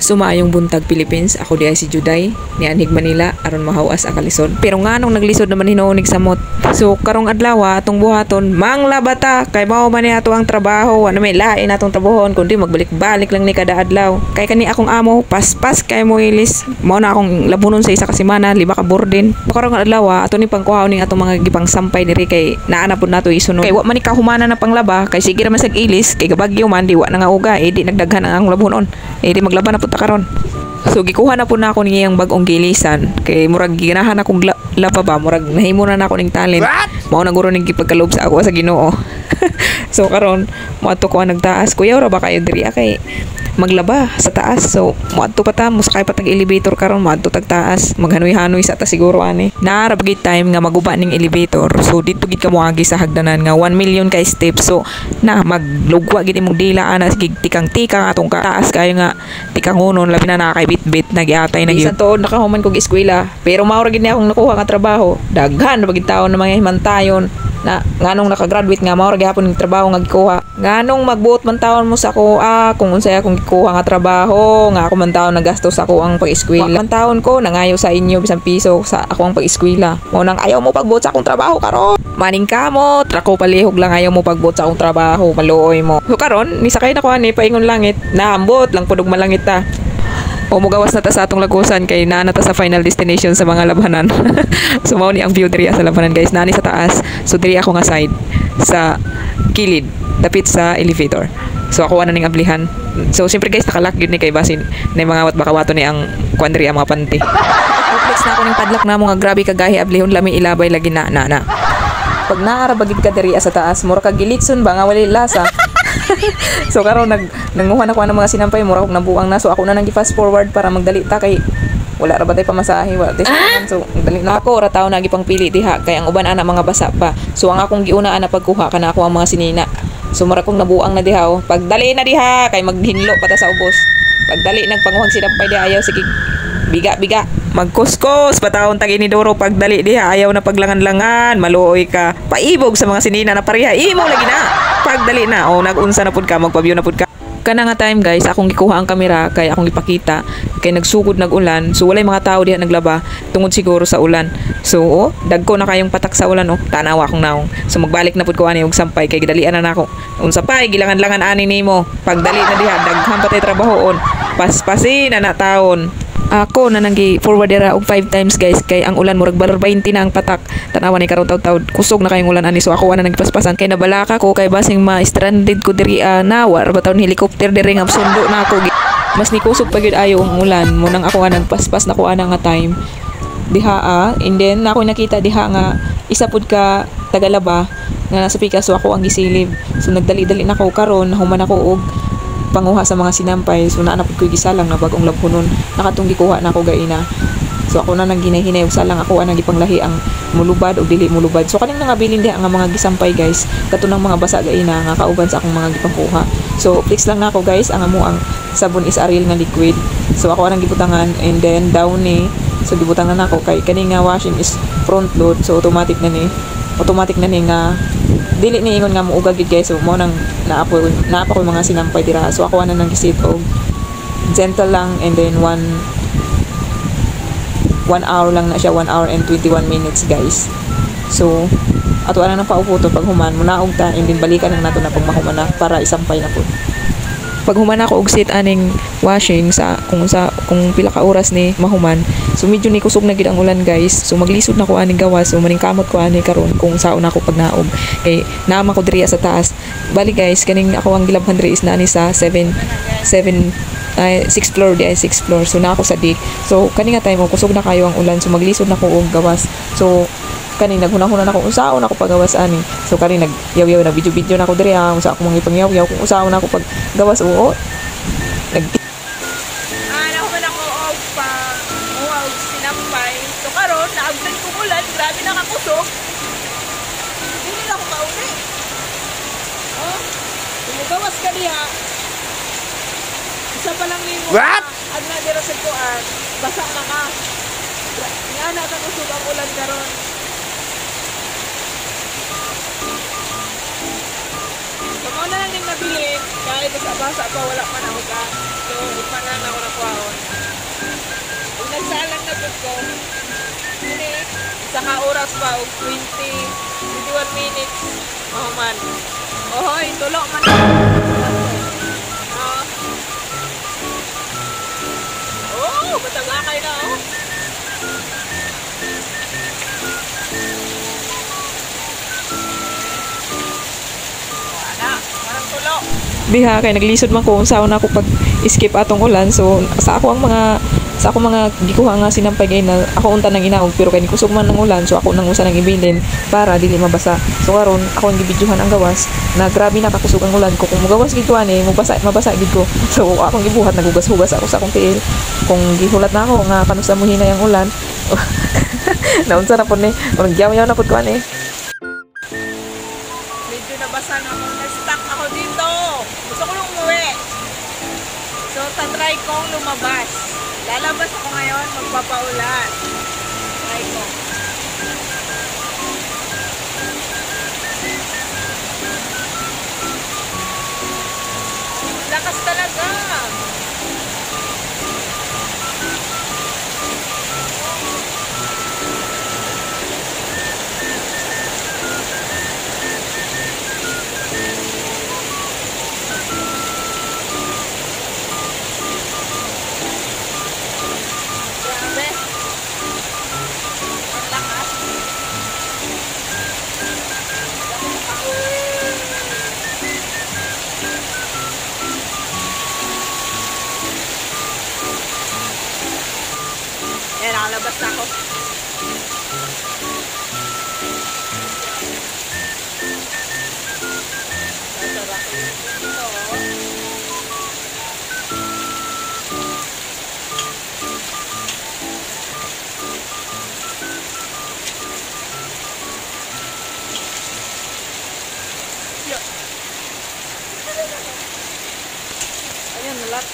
Sumayong buntag Philippines, ako di ay si Juday, ni Anhig Manila, aron mahawas ang kalisod. Pero nga nung naglisod naman hinuunig sa mot. So karong adlaw atong buhaton, manglabata kay mao man ni ato ang trabaho, ano may lain atong trabuhon kundi magbalik-balik lang ni kada adlaw. Kay kani akong amo, paspas kay mo ilis. Mao na akong labunon sa isa ka semana, 5 ka borden. Karong adlaw ato ni pangkuhaw ning atong mga gipang sampay diri kay naa na pud nato isunod. Kay wa man ni kahumana na panglaba, kay sige ra man sag ilis, kay gabagyo man di wa na nga uga, di nagdaghan ang akong labunon. Di maglaba na pud karon. So gikuha na po na ako niyang bagong gilisan kay murag ginahan akong lapa ba, murag nahimo na ako ning talent. Mao na guro ning gipagkalob sa ako sa Ginoo. So karon moadto ko nagtaas, kuya ra ba kayo diri kay maglaba sa taas. So moadto pa ta mo sakay pa tag elevator karon, moadto tag taas, maghanoy-hanoy sa ta siguro ani. Naara gid time nga maguba ning elevator. So dito gid ka moagi sa hagdanan nga 1 million ka steps. So na maglugwa gid imong dila ana sig tikang-tikang atong taas kayo nga tikangonon labi na nakay bit-bit nagiatay na gyud. Sa tuod nakahuman kog eskwela, pero mao ra gid ni akong nakuha nga trabaho. Daghan ra gid taon na mga himantayon na nganong nakagraduate nga mao ra gyapon ning trabaho nga gikuha. Nganong magbuot man taon mo sa kuha kung unsay akong gikuha nga trabaho nga ako man taon nagastos sa ako ang pag-eskwela. Man taon ko nangayo sa inyo bisan piso sa ako ang pag-eskwela. Mo nang ayaw mo pagbuot sa akong trabaho karon. Maning kamo, trako palihog lang ayaw mo pagbuot sa akong trabaho, maluoy mo. So karon ni sakay na ko ani paingon langit, naambot lang pud og malangit ta. O mugawas na ta sa atong lagusan kay naa na ta sa final destination sa mga labanan. So mao ni ang view diri sa labanan guys, nani sa taas. So diri ako nga side sa kilid dapit sa elevator. So ako ana ning ablihan. So siyempre guys nakalak gyud ni kay basin na mga bakawato ni ang kuan diri ang mga panty. Complex na ako ning padlak na mo nga grabe kagahi ablihon lami ilabay lagi na. Pag naara bagid ka diri sa taas, mura ka gilitson ba nga wala lasa. So karon nanguha na ko ng mga sinampay, mura kog nabuang na. So ako na nang gi-fast forward para magdali ta kay wala ra ba tay pamasahe, wala tay. So dali na ako ra tawo na gipang pili diha kay ang uban ana mga basa pa. So ang akong giuna ana pagkuha kana ako ang mga sinina. So mura kong nabuang na diha. Pagdali na diha kay maghinlo pa ta sa ubos. Pagdali nagpanguhang sinampay diha ayaw sige biga magkuskos patawon tag inidoro pagdali diha ayaw na paglangan-langan maluoy ka paibog sa mga sinina na pareha imo lagi na pagdali na o nagunsa na pud ka magpabyo na pud ka kana nga time guys akong gikuha ang kamera kay akong ipakita kay nagsugod nagulan so walay mga tao diha naglaba tungod siguro sa ulan so dagko na kayong patak sa ulan tanawa akong naong so magbalik na pud ko ani og sampay kay gidalian na nako unsa pay gilangan-langan ani nimo pagdali na diha daghan patay trabahoon paspasin na taon. Ako na nanggi forward dira og 5 times guys kay ang ulan murag balar 20 na ang patak tanawa ni karon taw-taw kusog na kayong ulan ani so ako ana nagpaspasan kay nabalaka ko kay basing ma-stranded ko diri nawa ba taon helicopter diri nga sundo na ako mas ni kusog pa gyud ayo ang ulan mo nang ako ana nagpaspas na ko ana nga time diha and then ako nakita diha nga isa pud ka tagalaba nga nasa Picasso ako ang gisilib so nagdali-dali na ko karon nahuman ako og panguha sa mga sinampay so naa na pud koy gisalang na bagong labhonon nakatong gikuha na ako gaina so ako na nang ginahinay og salang ako ana gipanglahi ang mulubad og dili mulubad so kaning nangabilin diha nga mga gisampay guys katunang mga basa gaina nga kauban sa akong mga gipangkuha so fix lang na ako guys ang amo ang sabon is Ariel nga liquid so ako anang gibutangan and then downy So gibutang na nako kay kani nga washing is front load, so automatic na ni nga dili ni ingon nga muuga gid guys. So mo nang naapa ko mga sinampay dira. So ako na nang gisit og gentle lang, and then 1 hour lang na siya, 1 hour and 21 minutes guys. So ato lang nang paupo to pag human muna og ta, and then balikan lang nato na pag mahuman na para isampay na po. Pag human ako og sit aning washing kung pila ka oras ni mahuman, so medyo ni kusog na gid ang ulan guys. So maglisod na ko aning gawas, so maning kamot ko ani karon kung saon ako pag naog kay naama ko diri sa taas. Bali guys, kaning ako ang gilabhan diri is na ni sa 6th floor di ay 6th floor. So na ako sa dik. So kani nga time kusog na kayo ang ulan, so maglisod na ko og gawas. So kani naghunahuna na ko usaon ako pagawas ani. So kani nagyaw-yaw na video na ako diri usa ako mga ipangyaw-yaw kung usaon ako pag gawas. Oo, ako man ako og pa og sinampay. So karon naagdan ko ulan, grabe na kakusog. Dili na ako mauli. Oh, tumugawas ka diha. Isa pa lang nimo. What? Adna dira sa kuan, basa na ka. Nga na kakusog ang ulan karon. Kamo na lang din nabili, kahit basa pa wala pa na uga. So, ipanan ako na kuhaon. Kung nagsalang na ko, hindi, saka oras pa, 21 minutes. Oh man. Ohoy, tulok man ako. Oh, batagakay na oh. Biha kay naglisod man ko unsaon ako pag skip atong ulan. So sa ako mga gikuha nga sinampay gay na ako unta nang inaog, pero kay kusog man ng ulan, so ako nang usa nang ibilin para dili mabasa. So karon ako ang gibidyohan ang gawas na grabe na kakusog ang ulan ko. Kung mugawas gid ko ani mabasa gid ko. So akong gibuhat nagugas-hugas ako sa akong tiil. Kung gihulat na ako nga kanusa mo hinay ang ulan. Naunsa na pud ni, murag yaw-yaw na pud ko ani. Medyo nabasa na ako. Na-stuck ako dito. Gusto ko yung umuwi. So, tatry kong lumabas. Lalabas ako ngayon, magpapaulan. Try ko. Lakas talaga. Yan, nakalabas na ako. Sasarap ko yung dito. Ayan, nalat.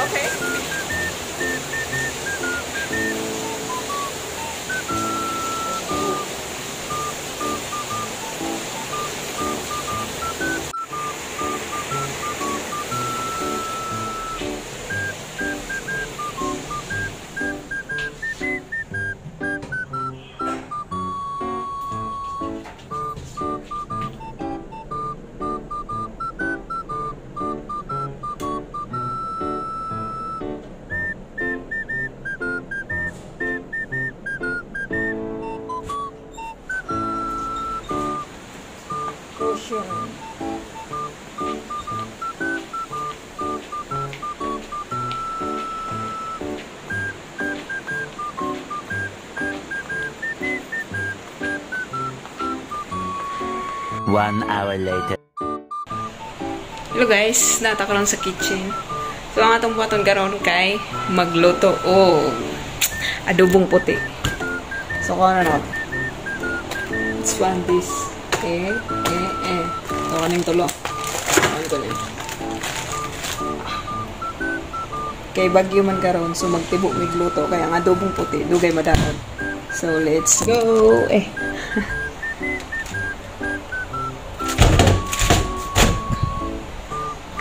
Okay. Cushion. 1 hour later. Hello guys, nata ko lang sa kitchen. So ang atong buhaton karon kay magluto o adobong puti. So kung ano na. It's one this. So kaning tulo. Ano ko lang. Kay bagyo man karon so magtibo migluto kaya ang adobong puti dugay madaot. So let's go.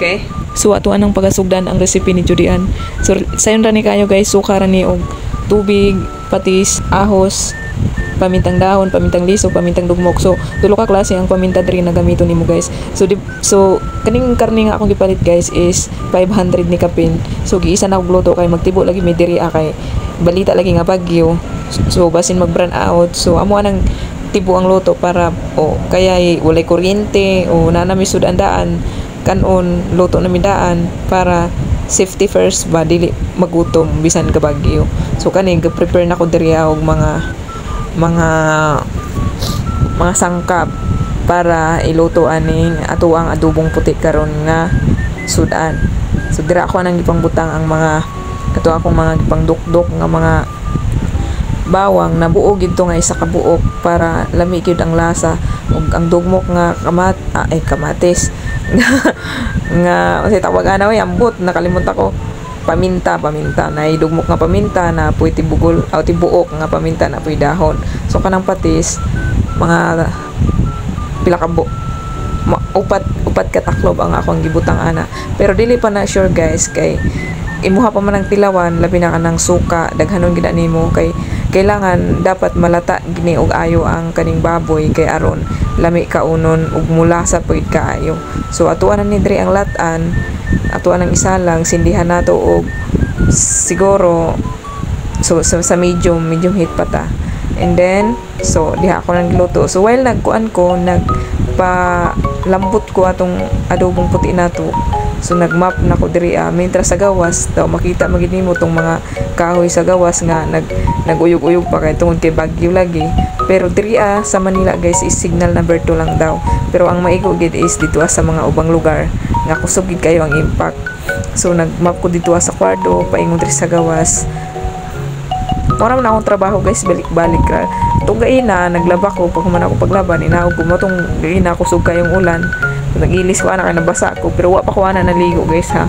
Okay. So ato anang pagasugdan ang recipe ni Judian. So sayon ra ni kayo guys, sukaran ni og tubig, patis, ahos, pamintang dahon, pamintang liso, pamintang dugmok. So tulo ka klase ang paminta diri na gamiton nimo guys. So kaning karne nga akong gipalit guys is 500 ni kapin. So giisa na og luto kay magtibo lagi mi diri kay balita lagi nga bagyo. So basin mag-brand out. So amo anang tibo ang luto para kaya walay kuryente o nanami sudandaan kanon luto na midaan para safety first ba dili magutom bisan ka bagyo. So kani ga-prepare na ko diri og mga sangkap para iluto aning ato ang adobong puti karon nga sudan. So dira ako nang gipangbutang ang mga ato akong mga gipangdukdok nga mga bawang na buo gid to nga isa ka buok para lami gyud ang lasa ug ang dugmok nga kamatis nga kasi tawag ana ambot nakalimot ako paminta na idugmok nga paminta na puy tibugol o tibuok nga paminta na puy dahon. So kanang patis mga pila ka upat ka taklob ang akong gibutang ana, pero dili pa na sure guys kay imuha pa man ang tilawan labi na kanang suka daghanon gid nimo kay kailangan dapat malata gini og ayo ang kaning baboy kay aron lami kaunon ug mula sa puyd kaayo. So atuan ni diri ang latan, atuan ang isa lang sindihan nato og siguro so sa medium heat pa ta. And then so diha ako nang giluto. So while nagkuan ko nagpalambot ko atong adobong puti nato. So nagmap na ko diri mintra sa gawas daw makita magid nimo tong mga kahoy sa gawas nga naguyog-uyog pa kay tungod kay bagyo lagi. Pero diri sa Manila guys is signal number 2 lang daw. Pero ang maigo gid is dito sa mga ubang lugar nga kusog gid kayo ang impact. So nagmap ko dito sa kwarto paingon diri sa gawas. Mora man akong trabaho guys balik-balik ra. Tong gaina naglaba ko pag man ako paglaban inaog ko mo tong gaina kusog kayong ulan. Nagilis ko ana kay nabasa ko pero wa pa ko ana naligo guys ha.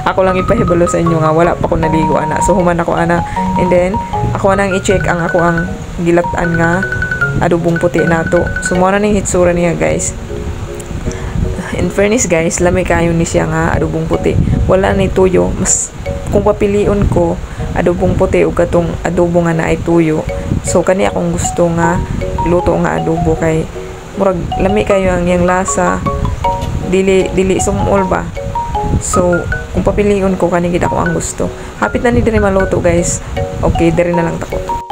Ako lang ipahibalo sa inyo nga wala pa ko naligo ana. So human ako ana and then ako nang i-check ang ako ang gilatan nga adobong puti nato. So mo na ning hitsura niya guys. In fairness guys, lami kayo ni siya nga adobong puti. Wala ni tuyo. Mas kung papilion ko adobong puti o katong adobo nga naay tuyo. So kani akong gusto nga luto nga adobo kay murag lami kayo ang yang lasa dili sumol ba. So kung papilion ko kani gid ako ang gusto. Hapit na ni diri maluto guys. Okay, diri na lang tako.